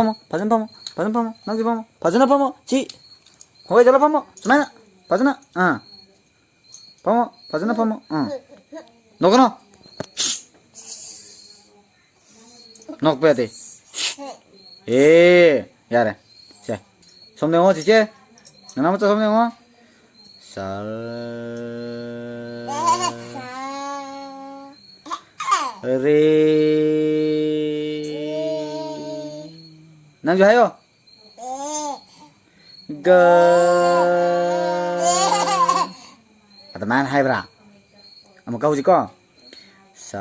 바전 파모, 낭지 파모, 바전아 파모, 지, 호에 잘라 파모, 주마나, 바전아, 파모, 바전아 파모, 너거너, 너 빼야 돼. 야래, 자, somneng어 지제, 나나부터 somneng어, 살, 남주 하요. Ada mana hai bra? Amo kau jiko? Sa.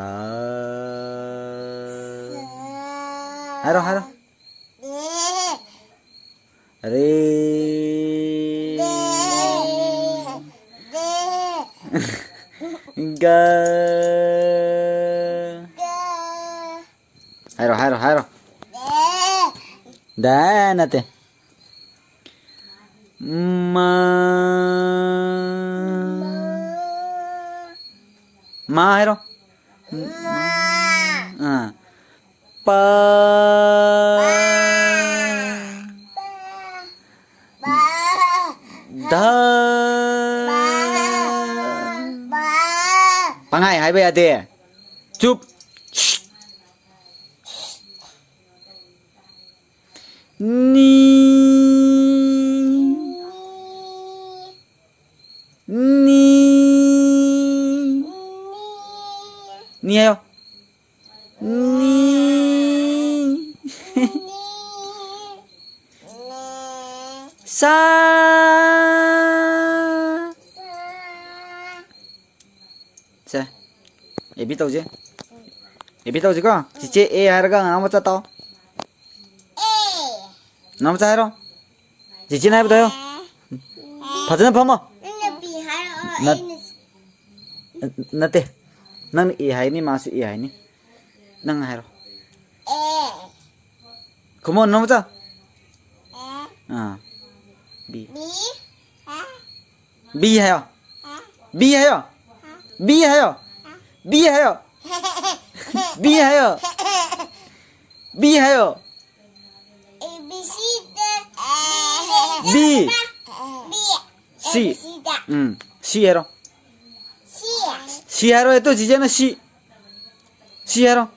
Haro. Re. Ga. Haro. Da nate. Ma hero. Pa. Da. Pangai hai bây giờ chụp. Ni ayo. Sa. Sa. Biết đâu chứ? Biết đâu chứ con? Chị chế e hay là con nào mà cho tao? nào mà cho rồi? Chị chế này bắt đầu. 받으나 봐마. 나때 난 이하이니 마수 이하이니 난 하러 그만 넘어자 B 해요 B C C 해로 C 해로 또 지제는 C 해로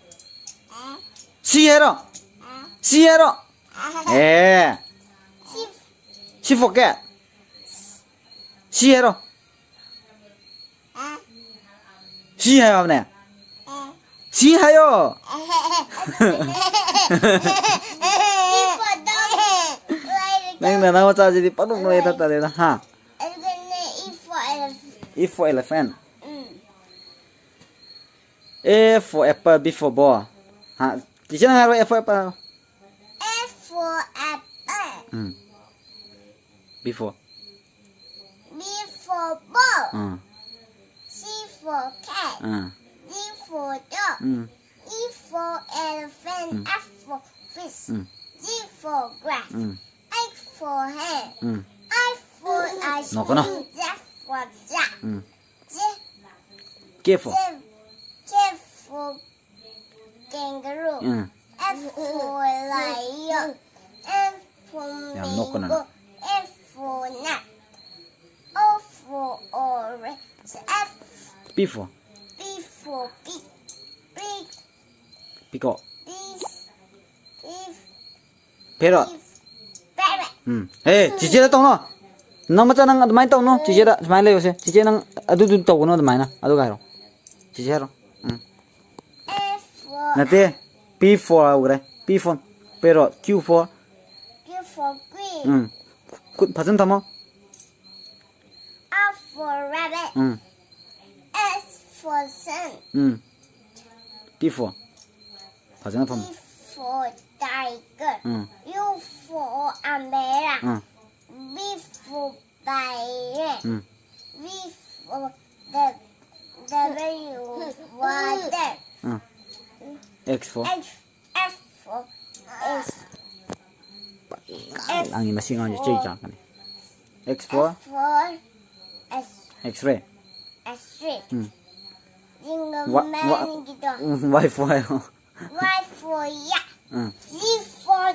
에 C forget C 해로 C 해요 없네 C 해요 내가 나와 짜지디 빠른 노래 탔다 내가 하 E for elephant A for apple, B for ball. Chị sẽ nói A for apple. A for apple. B for. B for ball. C for cat. D for dog. E for elephant. F for fish. G for grass. H for hen. I for ice cream. Z for jack. K for. K for kangaroo. F for lion. F for mango. F for nut. O for orange. F. B for. B for pig. Peacock. Beef. Parrot. Parrot. Hey, chị đã tao nó. nó mà cho năng máy tao nó chị đã máy lấy rồi chị năng adu tao nó máy na adu cái rồi chị rồi nè thế P for 그래 P for parrot Q for queen 버튼 담아 R for rabbit S for sun T for 버튼 담아 T for tiger U for umbrella B for bear V for the W water X for F for S 랑이 마싱 아니 찌자 X for S X-ray X-ray Y for Y for yak Z for